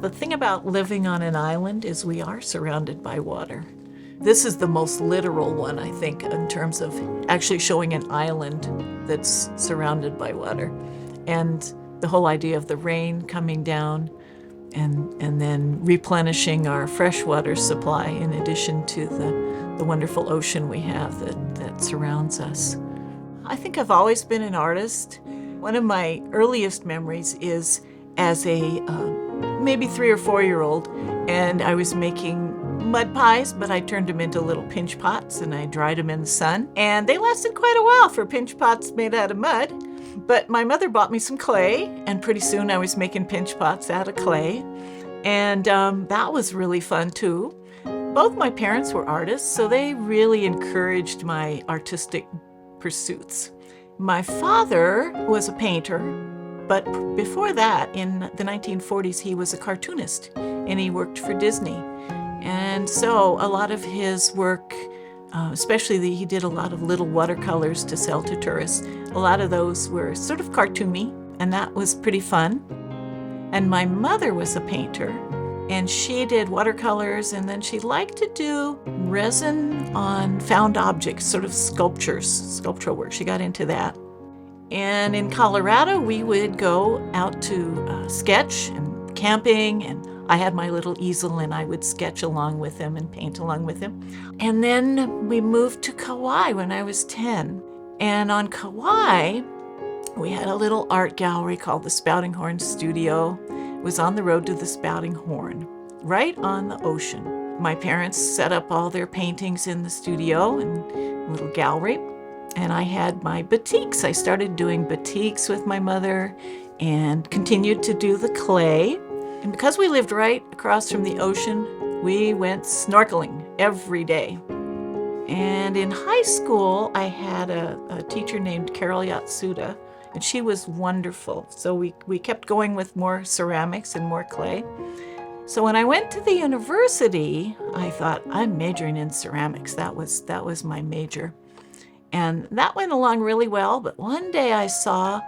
the thing about living on an island is we are surrounded by water. This is the most literal one, I think, in terms of actually showing an island that's surrounded by water. And the whole idea of the rain coming down and then replenishing our freshwater supply in addition to the wonderful ocean we have that surrounds us. I think I've always been an artist. One of my earliest memories is as a maybe 3 or 4-year-old, and I was making mud pies, but I turned them into little pinch pots and I dried them in the sun. And they lasted quite a while for pinch pots made out of mud. But my mother bought me some clay, and pretty soon I was making pinch pots out of clay. And that was really fun too. Both my parents were artists, so they really encouraged my artistic pursuits. My father was a painter, but before that, in the 1940s, he was a cartoonist, and he worked for Disney. And so a lot of his work, especially he did a lot of little watercolors to sell to tourists. A lot of those were sort of cartoony, and that was pretty fun. And my mother was a painter, and she did watercolors, and then she liked to do resin on found objects, sort of sculptural work. She got into that. And in Colorado, we would go out to sketch and camping, and I had my little easel and I would sketch along with him and paint along with him. And then we moved to Kauai when I was 10. And on Kauai, we had a little art gallery called the Spouting Horn Studio. It was on the road to the Spouting Horn, right on the ocean. My parents set up all their paintings in the studio and little gallery. And I had my batiks. I started doing batiks with my mother and continued to do the clay. And because we lived right across from the ocean, we went snorkeling every day. And in high school, I had a teacher named Carol Yatsuda, and she was wonderful. So we kept going with more ceramics and more clay. So when I went to the university, I thought, I'm majoring in ceramics. That was my major. And that went along really well, but one day I saw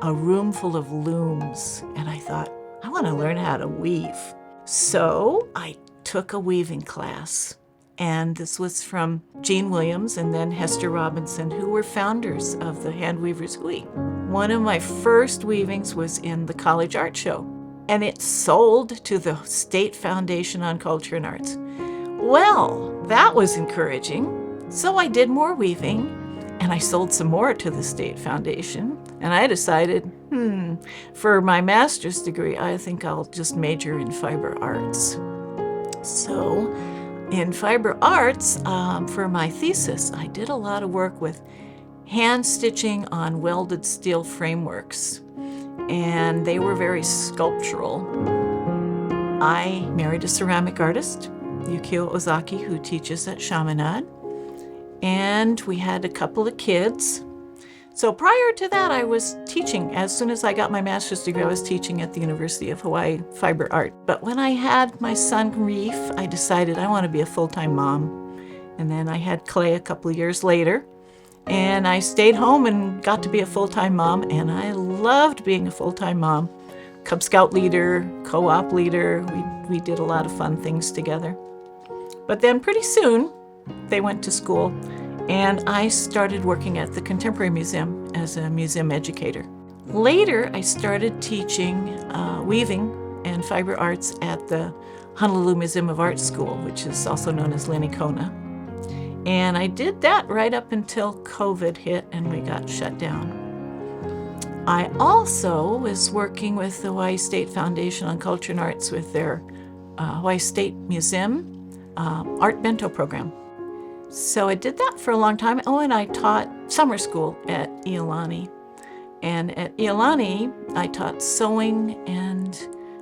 a room full of looms, and I thought, I want to learn how to weave. So I took a weaving class, and this was from Jean Williams and then Hester Robinson, who were founders of the Handweavers Hui. One of my first weavings was in the college art show, and it sold to the State Foundation on Culture and Arts. Well, that was encouraging. So I did more weaving, and I sold some more to the State Foundation. And I decided, for my master's degree, I think I'll just major in fiber arts. So in fiber arts, for my thesis, I did a lot of work with hand stitching on welded steel frameworks. And they were very sculptural. I married a ceramic artist, Yukio Ozaki, who teaches at Chaminade. And we had a couple of kids. So prior to that, I was teaching. As soon as I got my master's degree, I was teaching at the University of Hawaii Fiber Art. But when I had my son Reef, I decided I want to be a full-time mom. And then I had Clay a couple of years later. And I stayed home and got to be a full-time mom. And I loved being a full-time mom. Cub Scout leader, co-op leader. We did a lot of fun things together. But then pretty soon, they went to school, and I started working at the Contemporary Museum as a museum educator. Later, I started teaching weaving and fiber arts at the Honolulu Museum of Art School, which is also known as Linikona. And I did that right up until COVID hit and we got shut down. I also was working with the Hawaii State Foundation on Culture and Arts with their Hawaii State Museum Art Bento program. So I did that for a long time. Oh, and I taught summer school at Iolani. And at Iolani, I taught sewing and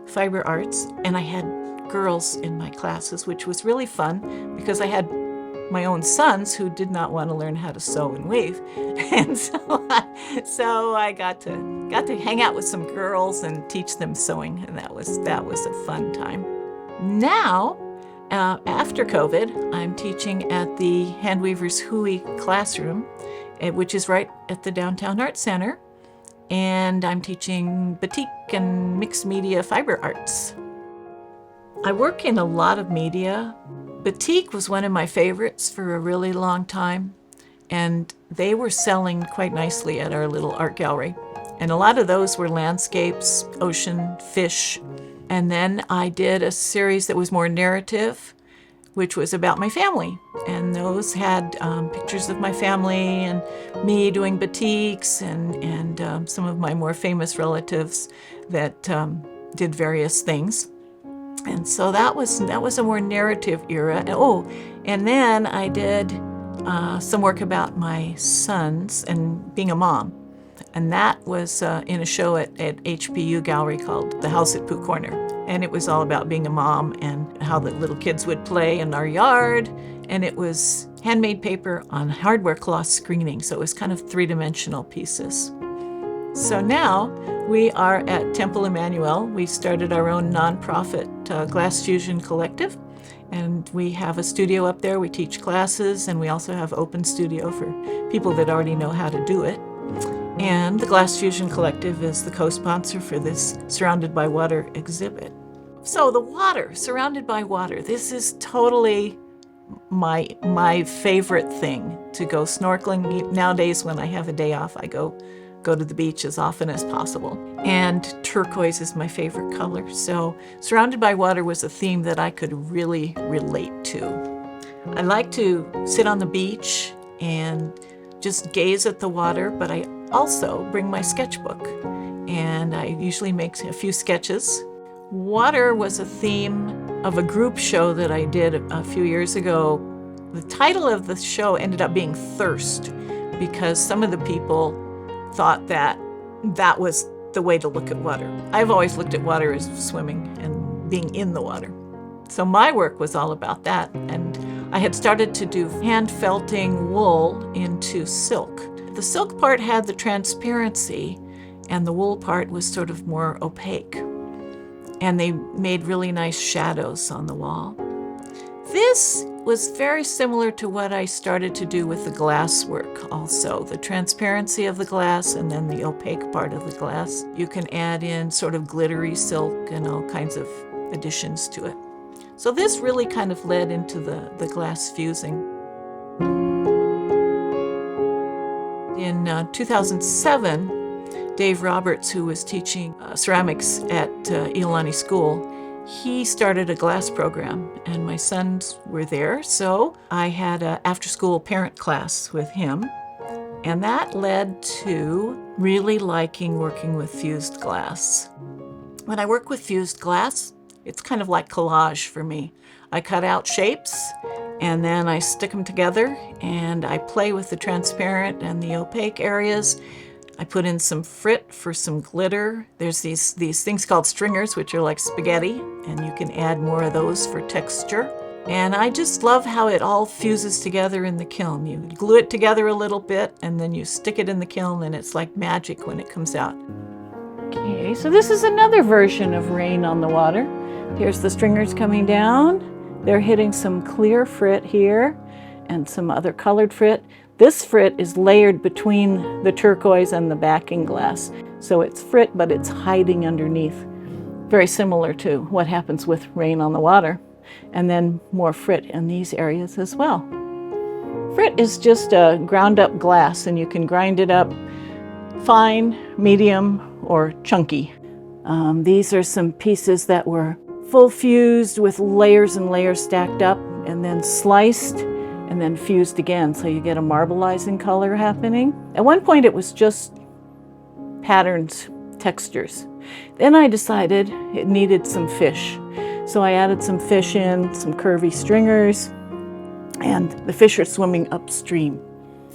fiber arts, and I had girls in my classes, which was really fun because I had my own sons who did not want to learn how to sew and weave. And so I got to hang out with some girls and teach them sewing, and that was a fun time. Now, after COVID, I'm teaching at the Handweavers Hui classroom, which is right at the Downtown Art Center, and I'm teaching batik and mixed media fiber arts. I work in a lot of media. Batik was one of my favorites for a really long time, and they were selling quite nicely at our little art gallery. And a lot of those were landscapes, ocean, fish. And then I did a series that was more narrative, which was about my family. And those had pictures of my family and me doing batiks and some of my more famous relatives that did various things. And so that was a more narrative era. Oh, and then I did some work about my sons and being a mom. And that was in a show at HPU Gallery called The House at Pooh Corner. And it was all about being a mom and how the little kids would play in our yard. And it was handmade paper on hardware cloth screening. So it was kind of three-dimensional pieces. So now we are at Temple Emmanuel. We started our own nonprofit Glass Fusion Collective. And we have a studio up there. We teach classes, and we also have open studio for people that already know how to do it. And the Glass Fusion Collective is the co-sponsor for this Surrounded by Water exhibit. So the water, surrounded by water, this is totally my favorite thing, to go snorkeling. Nowadays, when I have a day off, I go to the beach as often as possible. And turquoise is my favorite color. So surrounded by water was a theme that I could really relate to. I like to sit on the beach and just gaze at the water, but I also bring my sketchbook, and I usually make a few sketches. Water was a theme of a group show that I did a few years ago. The title of the show ended up being Thirst, because some of the people thought that was the way to look at water. I've always looked at water as swimming and being in the water. So my work was all about that, and I had started to do hand felting wool into silk. The silk part had the transparency, and the wool part was sort of more opaque. And they made really nice shadows on the wall. This was very similar to what I started to do with the glass work also. The transparency of the glass and then the opaque part of the glass. You can add in sort of glittery silk and all kinds of additions to it. So this really kind of led into the glass fusing. In 2007, Dave Roberts, who was teaching ceramics at Iolani School, he started a glass program, and my sons were there, so I had an after-school parent class with him, and that led to really liking working with fused glass. When I work with fused glass, it's kind of like collage for me. I cut out shapes, and then I stick them together, and I play with the transparent and the opaque areas. I put in some frit for some glitter. There's these things called stringers, which are like spaghetti, and you can add more of those for texture. And I just love how it all fuses together in the kiln. You glue it together a little bit, and then you stick it in the kiln, and it's like magic when it comes out. Okay, so this is another version of Rain on the Water. Here's the stringers coming down. They're hitting some clear frit here and some other colored frit. This frit is layered between the turquoise and the backing glass. So it's frit, but it's hiding underneath. Very similar to what happens with Rain on the Water. And then more frit in these areas as well. Frit is just a ground up glass, and you can grind it up fine, medium, or chunky. These are some pieces that were full fused with layers and layers stacked up and then sliced and then fused again, so you get a marbleizing color happening. At one point it was just patterns, textures. Then I decided it needed some fish. So I added some fish in, some curvy stringers, and the fish are swimming upstream.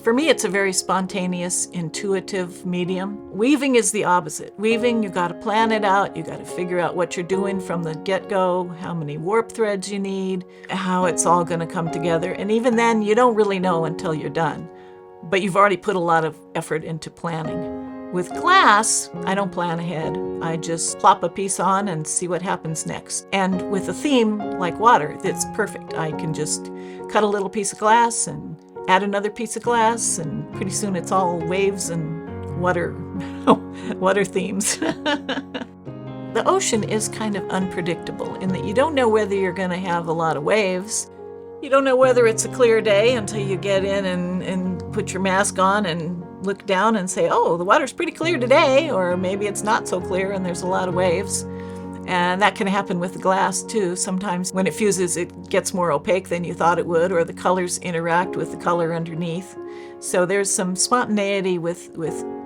For me, it's a very spontaneous, intuitive medium. Weaving is the opposite. Weaving, you got to plan it out. You got to figure out what you're doing from the get-go, how many warp threads you need, how it's all going to come together. And even then, you don't really know until you're done. But you've already put a lot of effort into planning. With glass, I don't plan ahead. I just plop a piece on and see what happens next. And with a theme like water, it's perfect. I can just cut a little piece of glass and add another piece of glass, and pretty soon it's all waves and water themes. The ocean is kind of unpredictable in that you don't know whether you're going to have a lot of waves. You don't know whether it's a clear day until you get in and put your mask on and look down and say, oh, the water's pretty clear today, or maybe it's not so clear and there's a lot of waves. And that can happen with the glass too. Sometimes when it fuses, it gets more opaque than you thought it would, or the colors interact with the color underneath. So there's some spontaneity with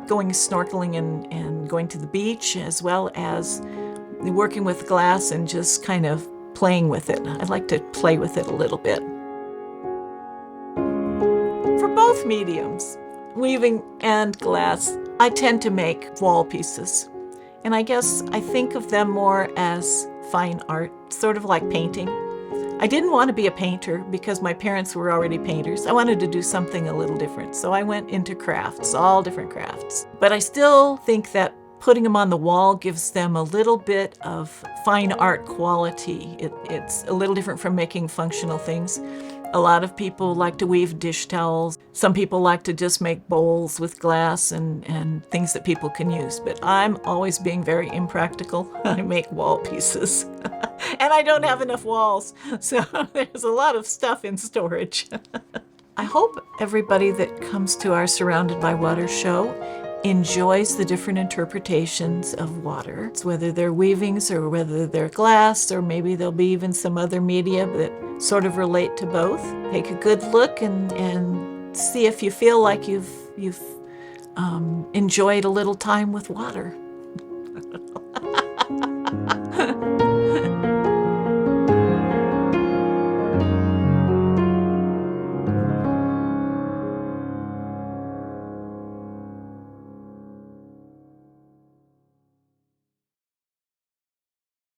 going snorkeling and going to the beach, as well as working with glass and just kind of playing with it. I like to play with it a little bit. For both mediums, weaving and glass, I tend to make wall pieces. And I guess I think of them more as fine art, sort of like painting. I didn't want to be a painter because my parents were already painters. I wanted to do something a little different. So I went into crafts, all different crafts. But I still think that putting them on the wall gives them a little bit of fine art quality. It's a little different from making functional things. A lot of people like to weave dish towels. Some people like to just make bowls with glass and things that people can use. But I'm always being very impractical. I make wall pieces. And I don't have enough walls, so there's a lot of stuff in storage. I hope everybody that comes to our Surrounded by Water show enjoys the different interpretations of water. It's whether they're weavings or whether they're glass, or maybe there'll be even some other media that sort of relate to both. Take a good look and see if you feel like you've enjoyed a little time with water.